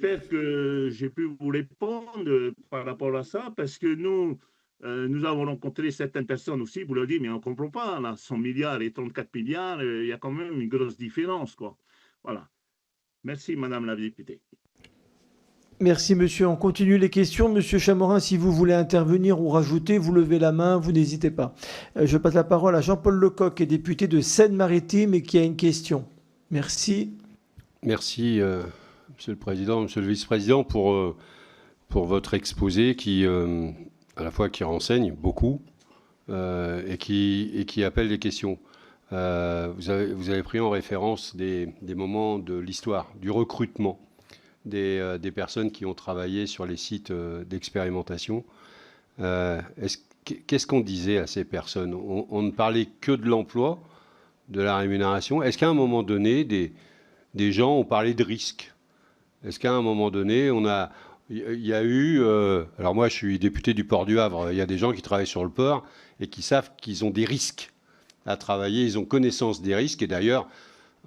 j'espère que j'ai pu vous répondre par rapport à ça, parce que nous avons rencontré certaines personnes aussi, vous le dites, mais on ne comprend pas, là, 100 milliards et 34 milliards, il y a quand même une grosse différence, quoi. Voilà. Merci, Madame la députée. Merci monsieur. On continue les questions. Monsieur Chamorin, si vous voulez intervenir ou rajouter, vous levez la main, vous n'hésitez pas. Je passe la parole à Jean-Paul Lecoq, qui est député de Seine-Maritime et qui a une question. Merci. Merci, Monsieur le Président, Monsieur le Vice-président, pour votre exposé qui, à la fois qui renseigne beaucoup et qui appelle des questions. Vous avez pris en référence des moments de l'histoire, du recrutement des personnes qui ont travaillé sur les sites d'expérimentation. Qu'est-ce qu'on disait à ces personnes? On ne parlait que de l'emploi, de la rémunération. Est-ce qu'à un moment donné, des gens ont parlé de risques? Est-ce qu'à un moment donné, il y a eu... alors moi, je suis député du port du Havre. Il y a des gens qui travaillent sur le port et qui savent qu'ils ont des risques à travailler. Ils ont connaissance des risques. Et d'ailleurs,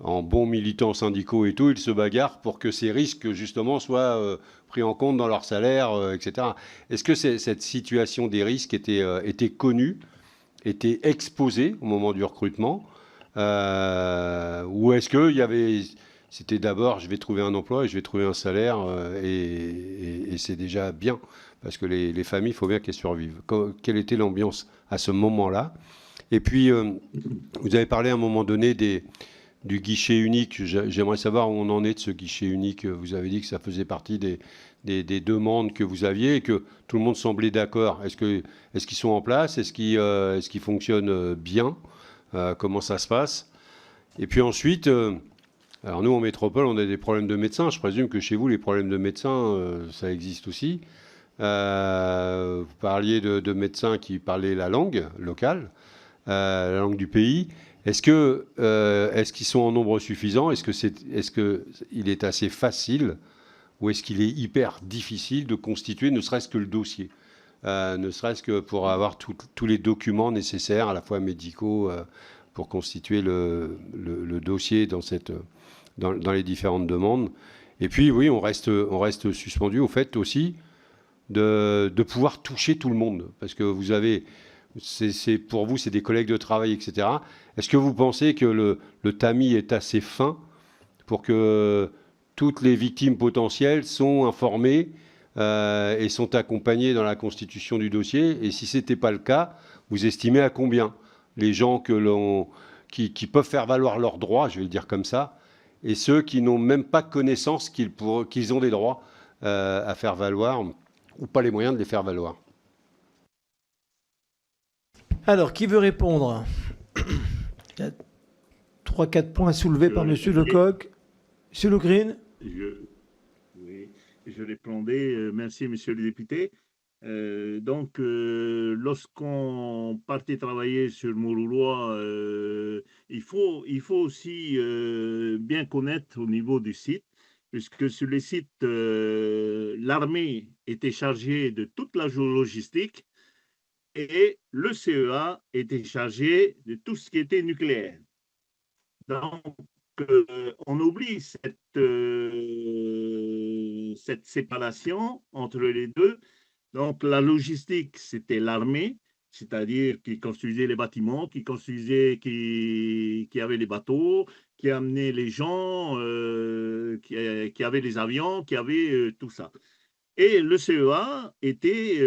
en bons militants syndicaux et tout, ils se bagarrent pour que ces risques, justement, soient pris en compte dans leur salaire, etc. Est-ce que cette situation des risques était connue, était exposée au moment du recrutement, ou est-ce qu'il y avait... C'était d'abord, je vais trouver un emploi et je vais trouver un salaire et c'est déjà bien, parce que les familles, il faut bien qu'elles survivent. Quelle était l'ambiance à ce moment-là? Et puis, vous avez parlé à un moment donné du guichet unique. J'aimerais savoir où on en est de ce guichet unique. Vous avez dit que ça faisait partie des demandes que vous aviez et que tout le monde semblait d'accord. Est-ce qu'ils sont en place? Est-ce qu'ils fonctionnent bien? Comment ça se passe? Et puis ensuite... alors nous, en métropole, on a des problèmes de médecins. Je présume que chez vous, les problèmes de médecins, ça existe aussi. Vous parliez de médecins qui parlaient la langue locale, la langue du pays. Est-ce qu'ils sont en nombre suffisant? Est-ce qu'il est assez facile ou est-ce qu'il est hyper difficile de constituer ne serait-ce que le dossier, ne serait-ce que pour avoir tous les documents nécessaires, à la fois médicaux, pour constituer le dossier dans les différentes demandes. Et puis, oui, on reste suspendu au fait aussi de pouvoir toucher tout le monde. Parce que vous avez, pour vous, c'est des collègues de travail, etc. Est-ce que vous pensez que le tamis est assez fin pour que toutes les victimes potentielles sont informées et sont accompagnées dans la constitution du dossier? Et si ce n'était pas le cas, vous estimez à combien les gens qui peuvent faire valoir leurs droits, je vais le dire comme ça, et ceux qui n'ont même pas connaissance qu'ils ont des droits à faire valoir ou pas les moyens de les faire valoir? Alors, qui veut répondre? Il y a 3-4 points soulevés par Monsieur Lecoq. Monsieur Le Green. Oui, je répondais. Merci, Monsieur le député. Lorsqu'on partait travailler sur Mouroulois, il faut aussi bien connaître au niveau du site, puisque sur les sites, l'armée était chargée de toute la logistique et le CEA était chargé de tout ce qui était nucléaire. Donc, on oublie cette séparation entre les deux. Donc, la logistique, c'était l'armée, c'est-à-dire qui construisait les bâtiments, qui avait les bateaux, qui amenait les gens, qui avait les avions, qui avait tout ça. Et le CEA était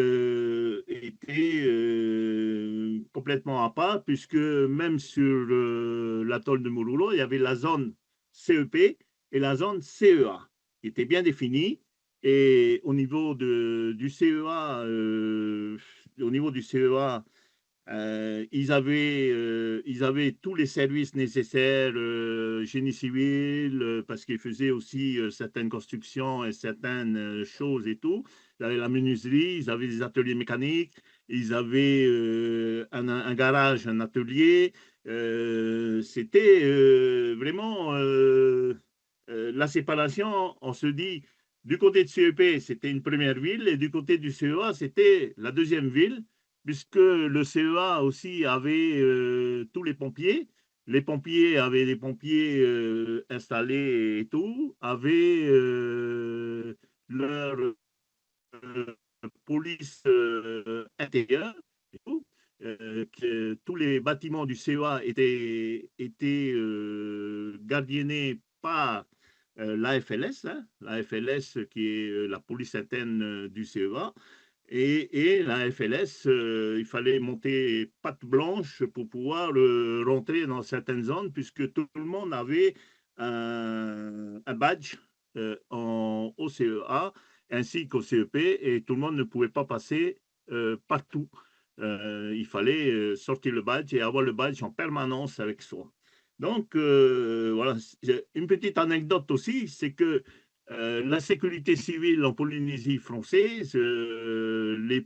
complètement à part, puisque même sur l'atoll de Morulo, il y avait la zone CEP et la zone CEA, qui étaient bien définies. Et du CEA, au niveau du CEA, ils avaient tous les services nécessaires, génie civil, parce qu'ils faisaient aussi certaines constructions et certaines choses et tout. Ils avaient la menuiserie, ils avaient des ateliers mécaniques, ils avaient un garage, un atelier. C'était vraiment la séparation. On se dit, du côté de CEP, c'était une première ville, et du côté du CEA, c'était la deuxième ville, puisque le CEA aussi avait tous les pompiers, les pompiers avaient des pompiers installés et tout, avaient leur police intérieure et tout, que tous les bâtiments du CEA étaient gardiennés par l'AFLS, hein, l'AFLS qui est la police interne du CEA. Et la FLS, il fallait monter patte blanche pour pouvoir rentrer dans certaines zones, puisque tout le monde avait un badge au CEA ainsi qu'au CEP, et tout le monde ne pouvait pas passer partout. Il fallait sortir le badge et avoir le badge en permanence avec soi. Donc, voilà, une petite anecdote aussi, c'est que la sécurité civile en Polynésie française, la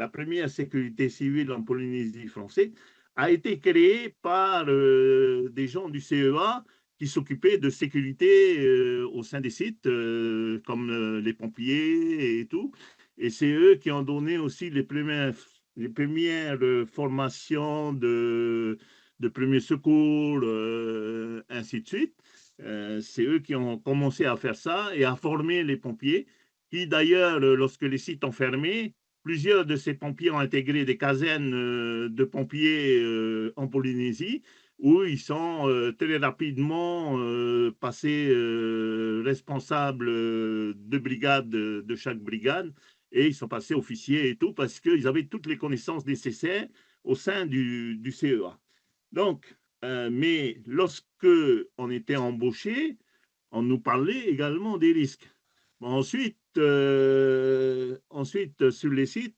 première sécurité civile en Polynésie française a été créée par des gens du CEA qui s'occupaient de sécurité au sein des sites, comme les pompiers et tout. Et c'est eux qui ont donné aussi les premières formations de premiers secours, ainsi de suite. C'est eux qui ont commencé à faire ça et à former les pompiers, qui d'ailleurs, lorsque les sites ont fermé, plusieurs de ces pompiers ont intégré des casernes de pompiers en Polynésie, où ils sont très rapidement passés responsables de brigade, de chaque brigade, et ils sont passés officiers et tout, parce qu'ils avaient toutes les connaissances nécessaires au sein du CEA. Donc, mais lorsque on était embauché, on nous parlait également des risques. Bon, ensuite, sur les sites,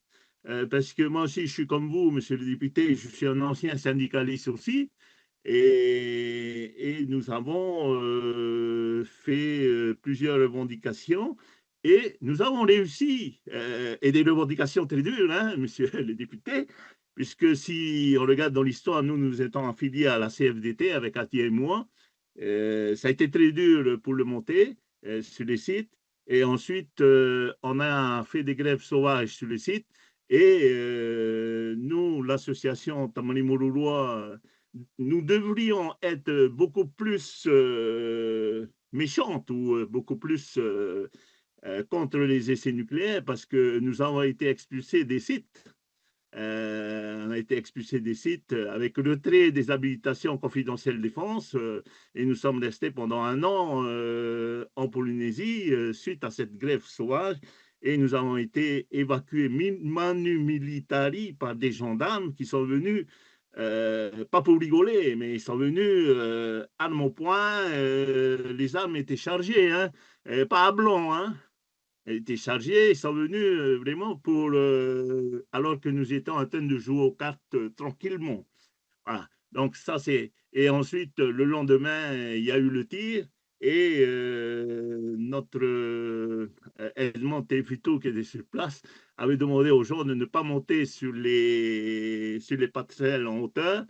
parce que moi aussi, je suis comme vous, monsieur le député, je suis un ancien syndicaliste aussi, et nous avons fait plusieurs revendications, et nous avons réussi, et des revendications très dures, hein, monsieur le député, puisque si on regarde dans l'histoire, nous étions affiliés à la CFDT avec Atier et moi. Ça a été très dur pour le monter sur les sites. Et ensuite, on a fait des grèves sauvages sur les sites. Et nous, l'association Tamani Mourouloua, nous devrions être beaucoup plus méchantes ou beaucoup plus contre les essais nucléaires, parce que nous avons été expulsés des sites. On a été expulsé des sites avec le retrait des habilitations confidentielles défense, et nous sommes restés pendant 1 an en Polynésie suite à cette grève sauvage, et nous avons été évacués manu militari par des gendarmes qui sont venus, pas pour rigoler, mais ils sont venus armes au poing, les armes étaient chargées, hein, pas à blanc, hein. Elle était chargée, ils sont venus vraiment pour, alors que nous étions en train de jouer aux cartes tranquillement. Voilà. Donc ça c'est, et ensuite le lendemain il y a eu le tir, et notre Edmond Tefito qui était sur place avait demandé aux gens de ne pas monter sur les passerelles en hauteur,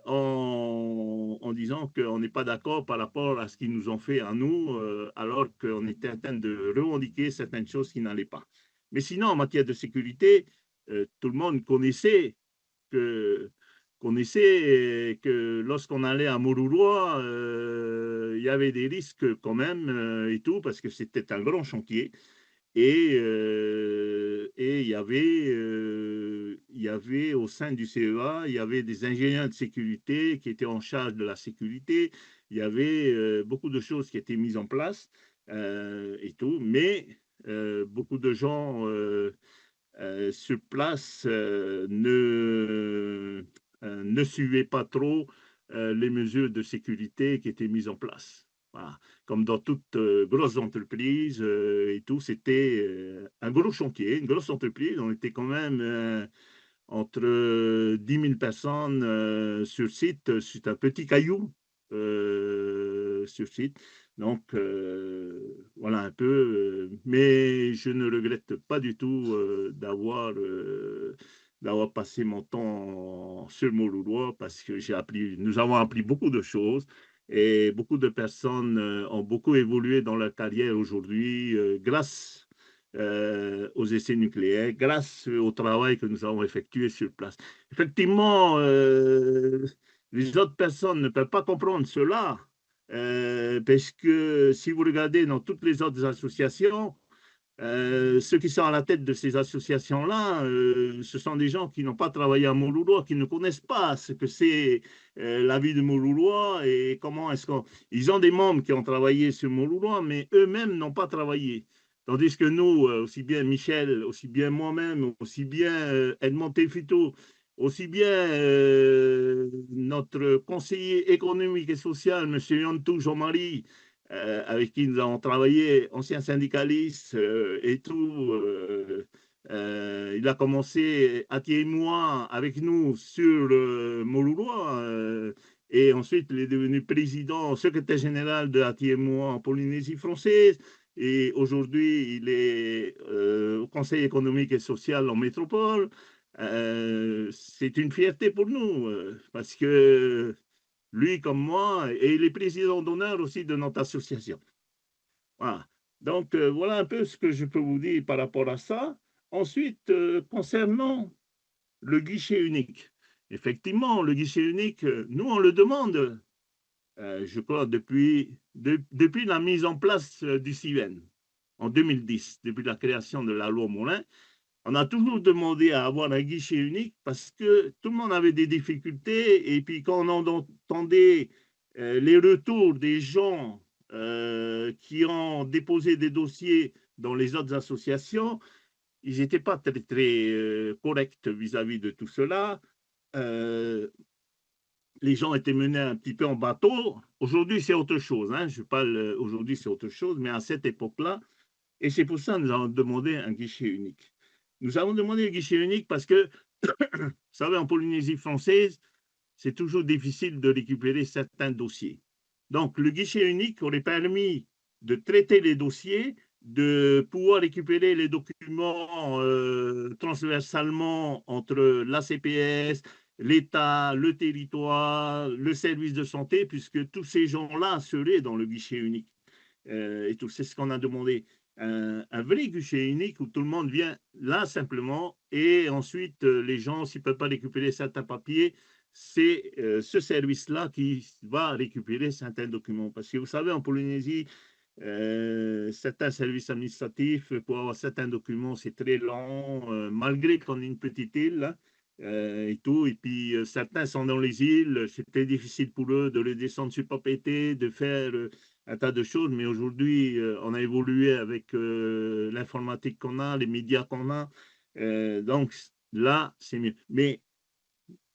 en disant qu'on n'est pas d'accord par rapport à ce qu'ils nous ont fait à nous, alors qu'on était en train de revendiquer certaines choses qui n'allaient pas. Mais sinon, en matière de sécurité, tout le monde que, connaissait que lorsqu'on allait à Moruroa, il y avait des risques quand même et tout, parce que c'était un grand chantier. Et il y avait au sein du CEA, il y avait des ingénieurs de sécurité qui étaient en charge de la sécurité. Il y avait beaucoup de choses qui étaient mises en place et tout, mais beaucoup de gens sur place ne suivaient pas trop les mesures de sécurité qui étaient mises en place. Voilà. Comme dans toute grosse entreprise et tout, c'était un gros chantier, une grosse entreprise. On était quand même entre 10 000 personnes sur site. C'est un petit caillou sur site. Donc, voilà un peu. Mais je ne regrette pas du tout d'avoir passé mon temps sur Moruroa, parce que nous avons appris beaucoup de choses. Et beaucoup de personnes ont beaucoup évolué dans leur carrière aujourd'hui grâce aux essais nucléaires, grâce au travail que nous avons effectué sur place. Effectivement, Les autres personnes ne peuvent pas comprendre cela, parce que si vous regardez dans toutes les autres associations, ceux qui sont à la tête de ces associations-là, ce sont des gens qui n'ont pas travaillé à Mouloulois, qui ne connaissent pas ce que c'est la vie de Mouloulois et comment est-ce qu'on... Ils ont des membres qui ont travaillé sur Mouloulois, mais eux-mêmes n'ont pas travaillé. Tandis que nous, aussi bien Michel, aussi bien moi-même, aussi bien Edmond Tefito, aussi bien notre conseiller économique et social, M. Yantou Jean-Marie, avec qui nous avons travaillé, ancien syndicaliste et tout. Il a commencé à Thiémois avec nous sur Mouloulois et ensuite il est devenu président, secrétaire général de Thiémois en Polynésie française. Et aujourd'hui, il est au Conseil économique et social en métropole. C'est une fierté pour nous parce que lui comme moi, et il est président d'honneur aussi de notre association. Voilà. Donc, voilà un peu ce que je peux vous dire par rapport à ça. Ensuite, concernant le guichet unique. Effectivement, le guichet unique, nous, on le demande, je crois, depuis la mise en place du CIVEN en 2010, depuis la création de la loi Moulin. On a toujours demandé à avoir un guichet unique parce que tout le monde avait des difficultés. Et puis, quand on entendait les retours des gens qui ont déposé des dossiers dans les autres associations, ils n'étaient pas très, très corrects vis-à-vis de tout cela. Les gens étaient menés un petit peu en bateau. Aujourd'hui, c'est autre chose. Hein. Je parle aujourd'hui, c'est autre chose. Mais à cette époque-là, et c'est pour ça que nous avons demandé un guichet unique. Nous avons demandé un guichet unique parce que, vous savez, en Polynésie française, c'est toujours difficile de récupérer certains dossiers. Donc, le guichet unique aurait permis de traiter les dossiers, de pouvoir récupérer les documents transversalement entre l'ACPS, l'État, le territoire, le service de santé, puisque tous ces gens-là seraient dans le guichet unique. Et tout, c'est ce qu'on a demandé. Un vrai guichet unique où tout le monde vient là simplement et ensuite les gens, s'ils ne peuvent pas récupérer certains papiers, c'est ce service-là qui va récupérer certains documents. Parce que vous savez, en Polynésie, certains services administratifs, pour avoir certains documents, c'est très lent, malgré qu'on est une petite île et tout. Et puis, certains sont dans les îles, c'est très difficile pour eux de les descendre sur papeter, de faire un tas de choses. Mais aujourd'hui, on a évolué avec l'informatique qu'on a, les médias qu'on a. Donc, là, c'est mieux. Mais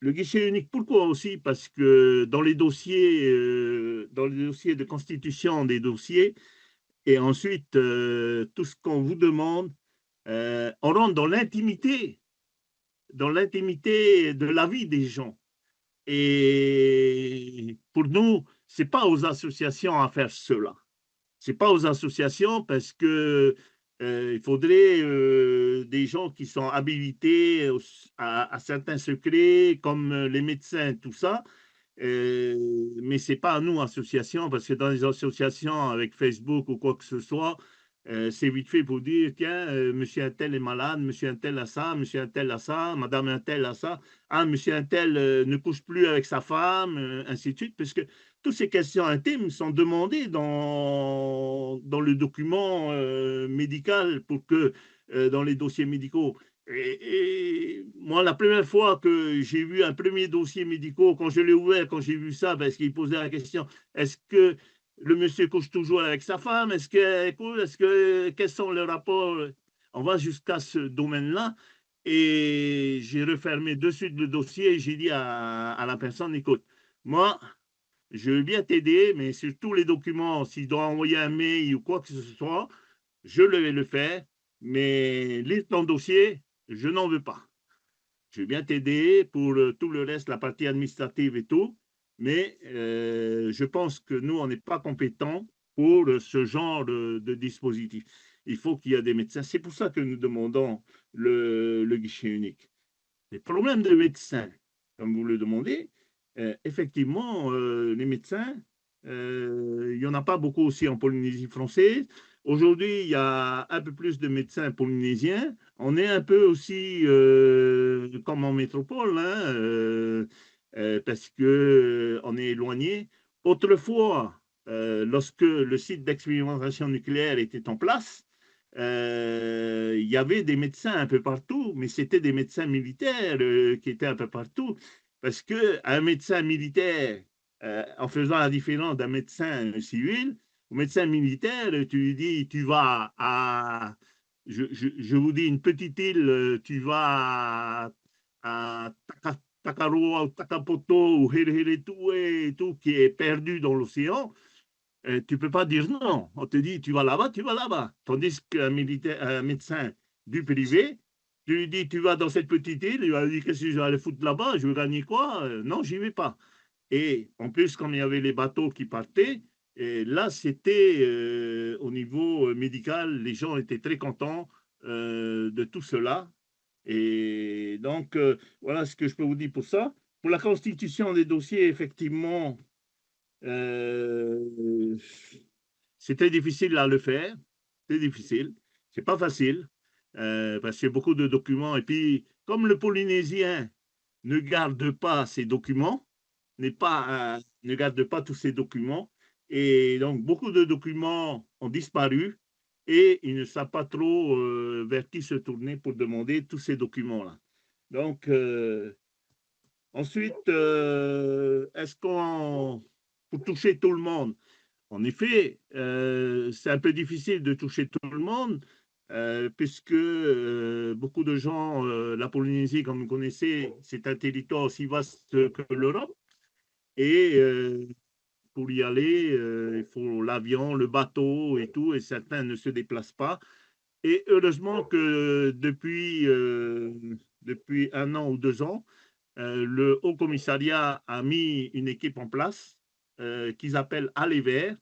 le guichet unique, pourquoi aussi? Parce que dans les dossiers de constitution des dossiers, et ensuite, tout ce qu'on vous demande, on rentre dans l'intimité de la vie des gens. Et pour nous, ce n'est pas aux associations à faire cela. Ce n'est pas aux associations parce que il faudrait des gens qui sont habilités à certains secrets, comme les médecins, tout ça. Mais ce n'est pas à nous, associations, parce que dans les associations avec Facebook ou quoi que ce soit, c'est vite fait pour dire, tiens, monsieur un tel est malade, monsieur un tel a ça, monsieur un tel a ça, madame un tel a ça, ah, monsieur un tel ne couche plus avec sa femme, ainsi de suite, parce que toutes ces questions intimes sont demandées dans le document médical pour que, dans les dossiers médicaux. Et moi, la première fois que j'ai vu un premier dossier médical, quand je l'ai ouvert, quand j'ai vu ça, parce qu'il posait la question, est-ce que le monsieur couche toujours avec sa femme? Quels sont les rapports? On va jusqu'à ce domaine-là. Et j'ai refermé de suite le dossier et j'ai dit à la personne, écoute, moi, je veux bien t'aider, mais sur tous les documents, s'il doit envoyer un mail ou quoi que ce soit, je vais le faire, mais lire ton dossier, je n'en veux pas. Je veux bien t'aider pour tout le reste, la partie administrative et tout, mais je pense que nous, on n'est pas compétents pour ce genre de dispositif. Il faut qu'il y ait des médecins. C'est pour ça que nous demandons le guichet unique. Les problèmes de médecins, comme vous le demandez, effectivement, les médecins, il n'y en a pas beaucoup aussi en Polynésie française. Aujourd'hui, il y a un peu plus de médecins polynésiens. On est un peu aussi comme en métropole. Hein, parce qu'on est éloigné. Autrefois, lorsque le site d'expérimentation nucléaire était en place, il y avait des médecins un peu partout, mais c'était des médecins militaires qui étaient un peu partout, parce qu'un médecin militaire, en faisant la différence d'un médecin civil, au médecin militaire, tu lui dis, tu vas à, je vous dis une petite île, tu vas à Takaroa ou Takapoto ou Hereheretue et tout, qui est perdu dans l'océan. Tu ne peux pas dire non. On te dit, tu vas là-bas, tu vas là-bas. Tandis qu'un un médecin du privé, tu lui dis, tu vas dans cette petite île, il va lui dire, qu'est-ce que je vais aller foutre là-bas, je vais gagner quoi? Non, j'y vais pas. Et en plus, comme il y avait les bateaux qui partaient, et là, c'était au niveau médical, les gens étaient très contents de tout cela. Et donc, voilà ce que je peux vous dire pour ça. Pour la constitution des dossiers, effectivement, c'était difficile à le faire. C'est difficile. C'est pas facile parce qu'il y a beaucoup de documents. Et puis, comme le Polynésien ne garde pas ses documents, ne garde pas tous ces documents, et donc beaucoup de documents ont disparu et ils ne savent pas trop vers qui se tourner pour demander tous ces documents-là. Donc, ensuite, est-ce qu'on, pour toucher tout le monde, en effet, c'est un peu difficile de toucher tout le monde, puisque beaucoup de gens, la Polynésie, comme vous connaissez, c'est un territoire aussi vaste que l'Europe. Et pour y aller, il faut l'avion, le bateau et tout, et certains ne se déplacent pas. Et heureusement que depuis 1 an ou 2 ans, le Haut Commissariat a mis une équipe en place qu'ils appellent Aller Vers,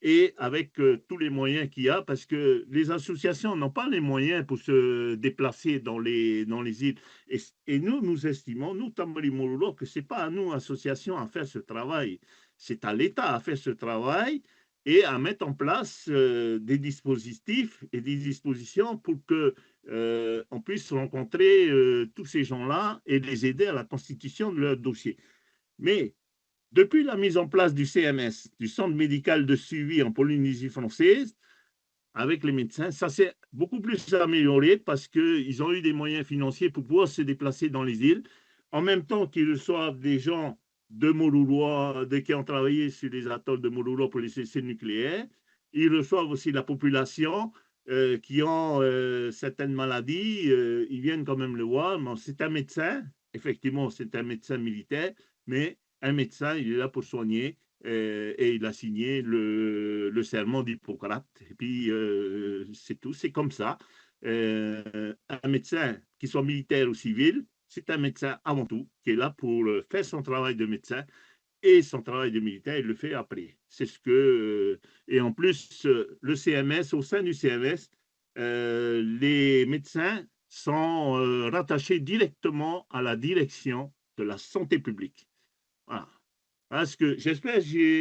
et avec tous les moyens qu'il y a, parce que les associations n'ont pas les moyens pour se déplacer dans les îles. Et nous, nous estimons, nous, Tambarimololo, que ce n'est pas à nous, associations, à faire ce travail. C'est à l'État à faire ce travail et à mettre en place des dispositifs et des dispositions pour que on puisse rencontrer tous ces gens-là et les aider à la constitution de leur dossier. Mais depuis la mise en place du CMS, du Centre médical de suivi en Polynésie française, avec les médecins, ça s'est beaucoup plus amélioré parce qu'ils ont eu des moyens financiers pour pouvoir se déplacer dans les îles, en même temps qu'ils reçoivent des gens de Moruroa, qui ont travaillé sur les atolls de Moruroa pour les essais nucléaires. Ils reçoivent aussi la population qui ont certaines maladies. Ils viennent quand même le voir. Mais c'est un médecin, effectivement, c'est un médecin militaire, mais un médecin, il est là pour soigner et il a signé le serment d'Hippocrate. Et puis, c'est tout, c'est comme ça. Un médecin, qu'il soit militaire ou civil, c'est un médecin avant tout, qui est là pour faire son travail de médecin et son travail de militaire, il le fait après. C'est ce que. Et en plus, le CMS, au sein du CMS, les médecins sont rattachés directement à la direction de la santé publique. Voilà. Parce que j'espère que j'ai